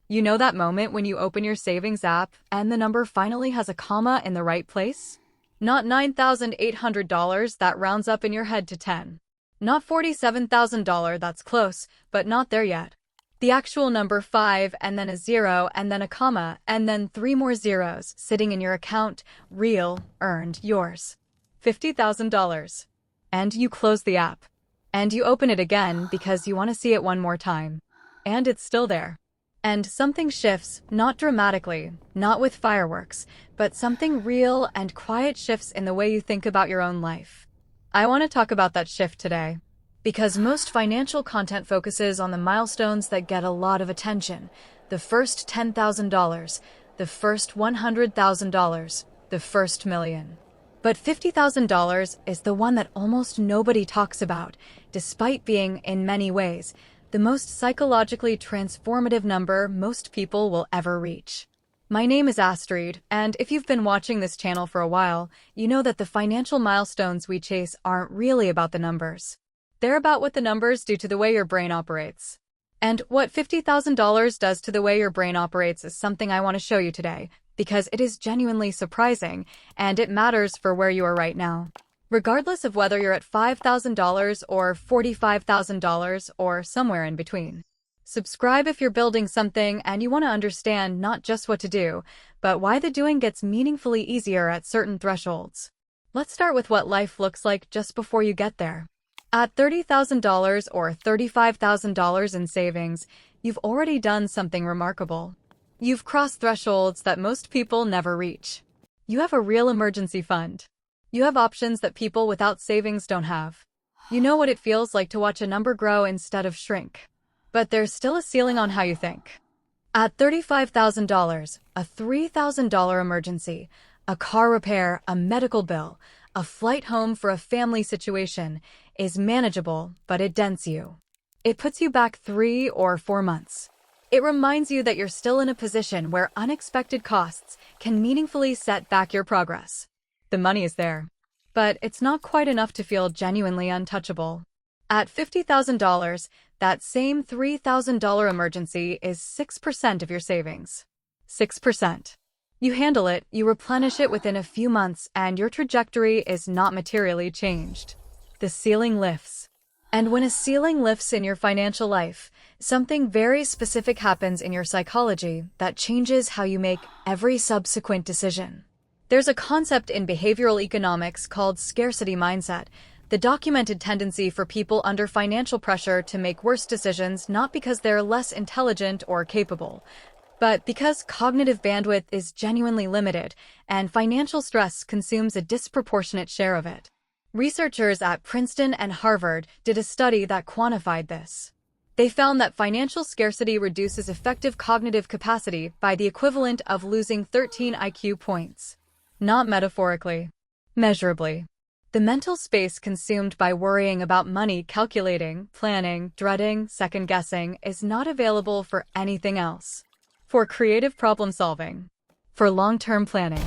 You know that moment when you open your savings app and the number finally has a comma in the right place? Not $9,800 that rounds up in your head to 10. Not $47,000 that's close, but not there yet. The actual number 5 and then a 0 and then a comma and then 3 more zeros sitting in your account, real, earned, yours. $50,000. And you close the app. And you open it again because you want to see it one more time. And it's still there. And something shifts, not dramatically, not with fireworks, but something real and quiet shifts in the way you think about your own life. I want to talk about that shift today, because most financial content focuses on the milestones that get a lot of attention. The first $10,000, the first $100,000, the first million. But $50,000 is the one that almost nobody talks about, despite being, in many ways, the most psychologically transformative number most people will ever reach. My name is Astrid, and if you've been watching this channel for a while, you know that the financial milestones we chase aren't really about the numbers. They're about what the numbers do to the way your brain operates. And what $50,000 does to the way your brain operates is something I want to show you today, because it is genuinely surprising, and it matters for where you are right now. Regardless of whether you're at $5,000 or $45,000 or somewhere in between. Subscribe if you're building something and you want to understand not just what to do, but why the doing gets meaningfully easier at certain thresholds. Let's start with what life looks like just before you get there. At $30,000 or $35,000 in savings, you've already done something remarkable. You've crossed thresholds that most people never reach. You have a real emergency fund. You have options that people without savings don't have. You know what it feels like to watch a number grow instead of shrink. But there's still a ceiling on how you think. At $35,000, a $3,000 emergency, a car repair, a medical bill, a flight home for a family situation is manageable, but it dents you. It puts you back 3 or 4 months. It reminds you that you're still in a position where unexpected costs can meaningfully set back your progress. The money is there, but it's not quite enough to feel genuinely untouchable. At $50,000, that same $3,000 emergency is 6% of your savings. 6%. You handle it, you replenish it within a few months, and your trajectory is not materially changed. The ceiling lifts. And when a ceiling lifts in your financial life, something very specific happens in your psychology that changes how you make every subsequent decision. There's a concept in behavioral economics called scarcity mindset, the documented tendency for people under financial pressure to make worse decisions not because they're less intelligent or capable, but because cognitive bandwidth is genuinely limited and financial stress consumes a disproportionate share of it. Researchers at Princeton and Harvard did a study that quantified this. They found that financial scarcity reduces effective cognitive capacity by the equivalent of losing 13 IQ points. Not metaphorically. Measurably. The mental space consumed by worrying about money, calculating, planning, dreading, second-guessing is not available for anything else. For creative problem-solving. For long-term planning.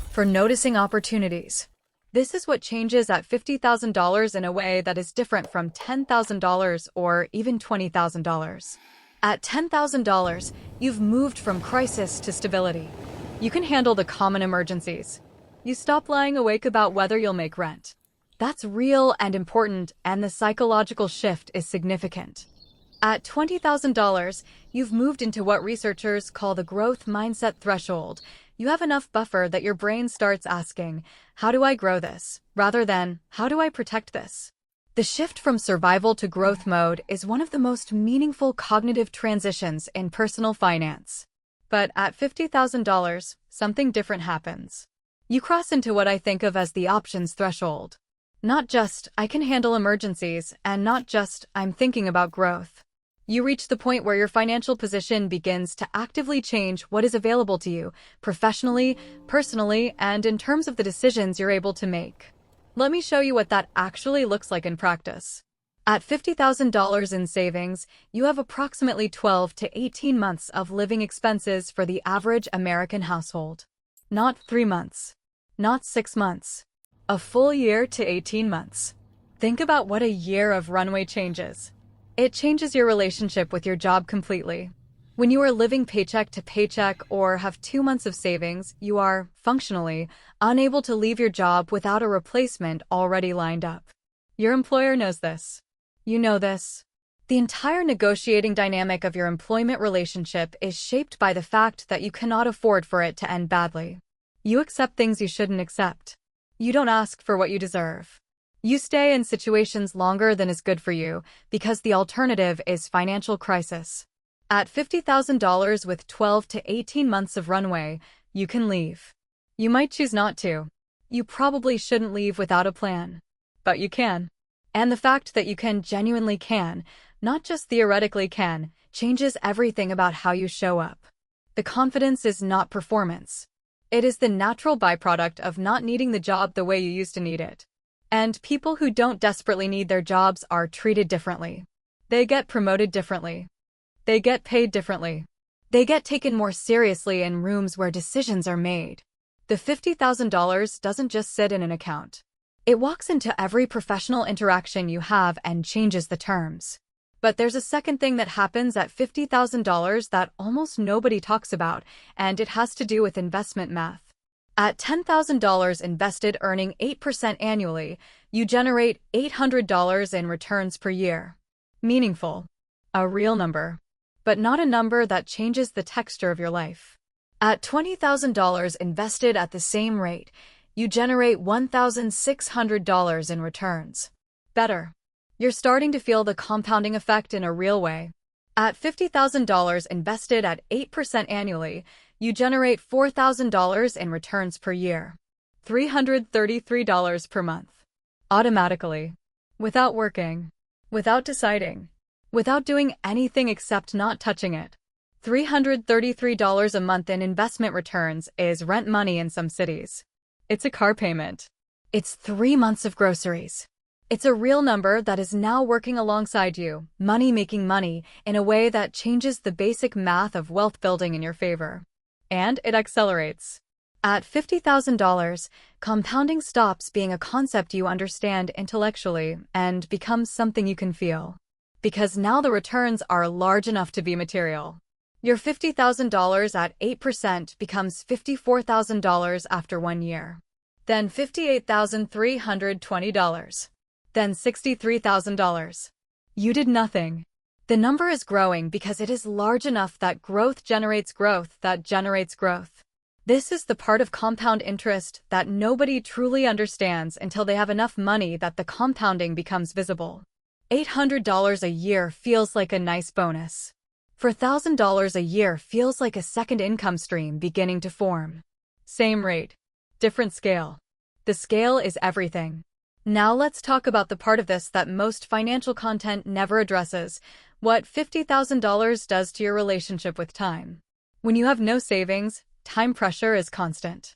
For noticing opportunities. This is what changes at $50,000 in a way that is different from $10,000 or even $20,000. At $10,000, you've moved from crisis to stability. You can handle the common emergencies. You stop lying awake about whether you'll make rent. That's real and important, and the psychological shift is significant. At $20,000, you've moved into what researchers call the growth mindset threshold. You have enough buffer that your brain starts asking, how do I grow this? Rather than, how do I protect this? The shift from survival to growth mode is one of the most meaningful cognitive transitions in personal finance. But at $50,000, something different happens. You cross into what I think of as the options threshold. Not just, I can handle emergencies, and not just, I'm thinking about growth. You reach the point where your financial position begins to actively change what is available to you, professionally, personally, and in terms of the decisions you're able to make. Let me show you what that actually looks like in practice. At $50,000 in savings, you have approximately 12 to 18 months of living expenses for the average American household. Not 3 months. Not 6 months. A full year to 18 months. Think about what a year of runway changes. It changes your relationship with your job completely. When you are living paycheck to paycheck or have 2 months of savings, you are, functionally, unable to leave your job without a replacement already lined up. Your employer knows this. You know this. The entire negotiating dynamic of your employment relationship is shaped by the fact that you cannot afford for it to end badly. You accept things you shouldn't accept. You don't ask for what you deserve. You stay in situations longer than is good for you because the alternative is financial crisis. At $50,000 with 12 to 18 months of runway, you can leave. You might choose not to. You probably shouldn't leave without a plan. But you can. And the fact that you genuinely can, not just theoretically can, changes everything about how you show up. The confidence is not performance. It is the natural byproduct of not needing the job the way you used to need it. And people who don't desperately need their jobs are treated differently. They get promoted differently. They get paid differently. They get taken more seriously in rooms where decisions are made. The $50,000 doesn't just sit in an account. It walks into every professional interaction you have and changes the terms. But there's a second thing that happens at $50,000 that almost nobody talks about, and it has to do with investment math. At $10,000 invested earning 8% annually, you generate $800 in returns per year. Meaningful. A real number. But not a number that changes the texture of your life. At $20,000 invested at the same rate, you generate $1,600 in returns. Better. You're starting to feel the compounding effect in a real way. At $50,000 invested at 8% annually, you generate $4,000 in returns per year. $333 per month. Automatically. Without working. Without deciding. Without doing anything except not touching it. $333 a month in investment returns is rent money in some cities. It's a car payment. It's 3 months of groceries. It's a real number that is now working alongside you, money making money, in a way that changes the basic math of wealth building in your favor. And it accelerates. At $50,000, compounding stops being a concept you understand intellectually and becomes something you can feel. Because now the returns are large enough to be material. Your $50,000 at 8% becomes $54,000 after 1 year. Then $58,320. Then $63,000. You did nothing. The number is growing because it is large enough that growth generates growth that generates growth. This is the part of compound interest that nobody truly understands until they have enough money that the compounding becomes visible. $800 a year feels like a nice bonus. $4,000 a year feels like a second income stream beginning to form. Same rate. Different scale. The scale is everything. Now let's talk about the part of this that most financial content never addresses, what $50,000 does to your relationship with time. When you have no savings, time pressure is constant.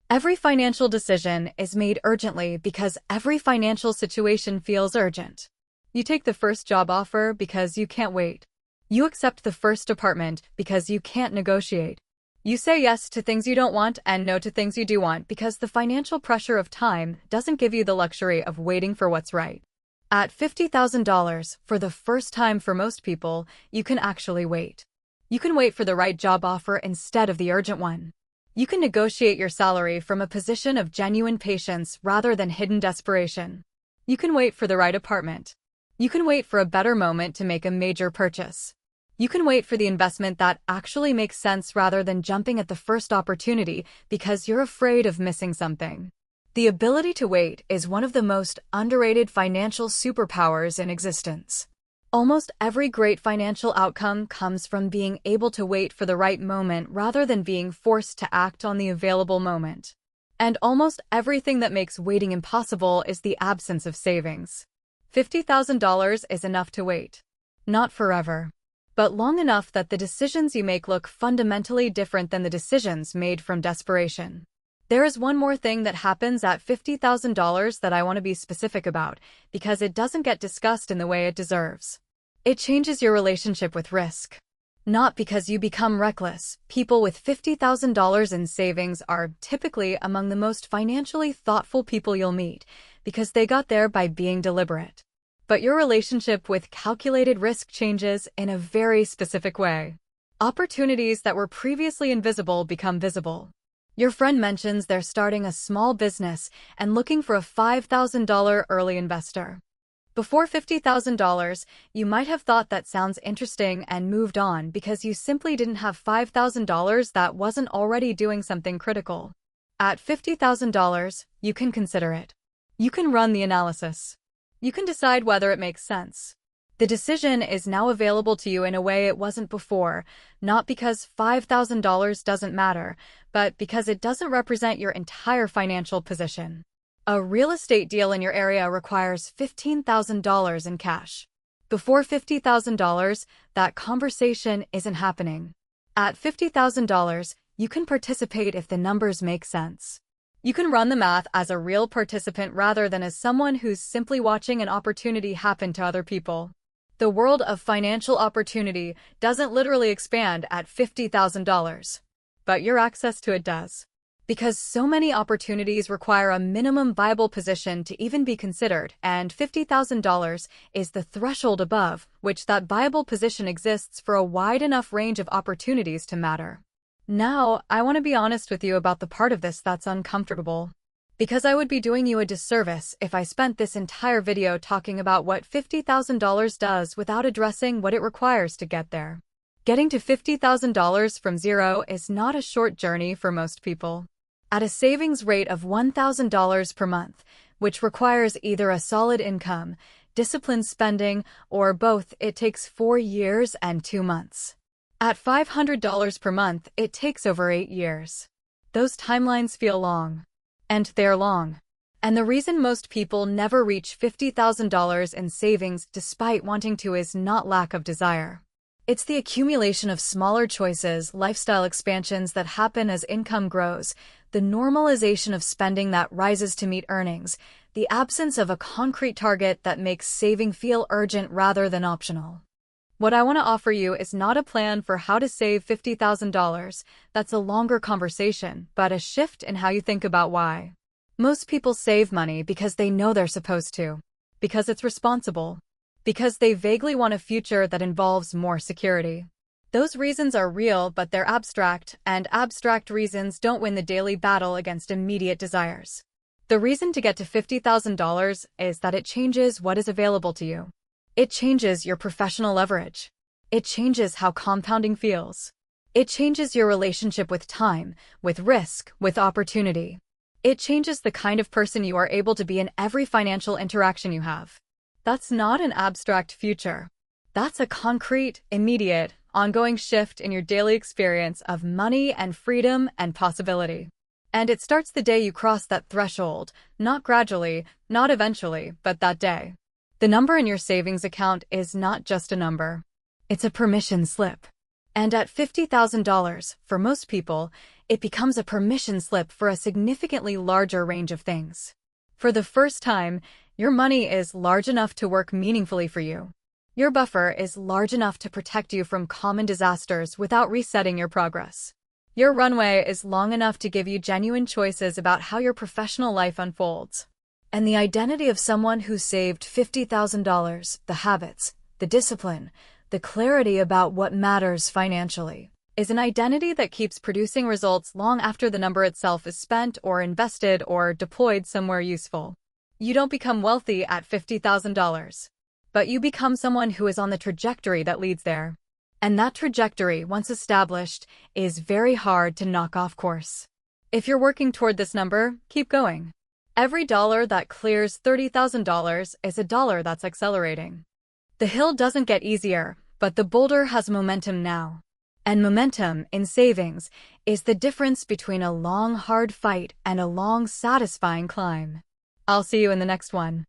Every financial decision is made urgently because every financial situation feels urgent. You take the first job offer because you can't wait. You accept the first apartment because you can't negotiate. You say yes to things you don't want and no to things you do want because the financial pressure of time doesn't give you the luxury of waiting for what's right. At $50,000, for the first time for most people, you can actually wait. You can wait for the right job offer instead of the urgent one. You can negotiate your salary from a position of genuine patience rather than hidden desperation. You can wait for the right apartment. You can wait for a better moment to make a major purchase. You can wait for the investment that actually makes sense rather than jumping at the first opportunity because you're afraid of missing something. The ability to wait is one of the most underrated financial superpowers in existence. Almost every great financial outcome comes from being able to wait for the right moment rather than being forced to act on the available moment. And almost everything that makes waiting impossible is the absence of savings. $50,000 is enough to wait. Not forever. But long enough that the decisions you make look fundamentally different than the decisions made from desperation. There is one more thing that happens at $50,000 that I want to be specific about, because it doesn't get discussed in the way it deserves. It changes your relationship with risk. Not because you become reckless. People with $50,000 in savings are typically among the most financially thoughtful people you'll meet, because they got there by being deliberate. But your relationship with calculated risk changes in a very specific way. Opportunities that were previously invisible become visible. Your friend mentions they're starting a small business and looking for a $5,000 early investor. Before $50,000, you might have thought that sounds interesting and moved on because you simply didn't have $5,000 that wasn't already doing something critical. At $50,000, you can consider it. You can run the analysis. You can decide whether it makes sense. The decision is now available to you in a way it wasn't before, not because $5,000 doesn't matter, but because it doesn't represent your entire financial position. A real estate deal in your area requires $15,000 in cash. Before $50,000, that conversation isn't happening. At $50,000, you can participate if the numbers make sense. You can run the math as a real participant rather than as someone who's simply watching an opportunity happen to other people. The world of financial opportunity doesn't literally expand at $50,000, but your access to it does. Because so many opportunities require a minimum viable position to even be considered, and $50,000 is the threshold above which that viable position exists for a wide enough range of opportunities to matter. Now, I want to be honest with you about the part of this that's uncomfortable. Because I would be doing you a disservice if I spent this entire video talking about what $50,000 does without addressing what it requires to get there. Getting to $50,000 from zero is not a short journey for most people. At a savings rate of $1,000 per month, which requires either a solid income, disciplined spending, or both, it takes 4 years and 2 months. At $500 per month, it takes over 8 years. Those timelines feel long. And they're long. And the reason most people never reach $50,000 in savings despite wanting to is not lack of desire. It's the accumulation of smaller choices, lifestyle expansions that happen as income grows, the normalization of spending that rises to meet earnings, the absence of a concrete target that makes saving feel urgent rather than optional. What I want to offer you is not a plan for how to save $50,000. That's a longer conversation, but a shift in how you think about why. Most people save money because they know they're supposed to, because it's responsible, because they vaguely want a future that involves more security. Those reasons are real, but they're abstract, and abstract reasons don't win the daily battle against immediate desires. The reason to get to $50,000 is that it changes what is available to you. It changes your professional leverage. It changes how compounding feels. It changes your relationship with time, with risk, with opportunity. It changes the kind of person you are able to be in every financial interaction you have. That's not an abstract future. That's a concrete, immediate, ongoing shift in your daily experience of money and freedom and possibility. And it starts the day you cross that threshold, not gradually, not eventually, but that day. The number in your savings account is not just a number. It's a permission slip. And at $50,000, for most people, it becomes a permission slip for a significantly larger range of things. For the first time, your money is large enough to work meaningfully for you. Your buffer is large enough to protect you from common disasters without resetting your progress. Your runway is long enough to give you genuine choices about how your professional life unfolds. And the identity of someone who saved $50,000, the habits, the discipline, the clarity about what matters financially, is an identity that keeps producing results long after the number itself is spent or invested or deployed somewhere useful. You don't become wealthy at $50,000. But you become someone who is on the trajectory that leads there. And that trajectory, once established, is very hard to knock off course. If you're working toward this number, keep going. Every dollar that clears $30,000 is a dollar that's accelerating. The hill doesn't get easier, but the boulder has momentum now. And momentum, in savings, is the difference between a long, hard fight and a long, satisfying climb. I'll see you in the next one.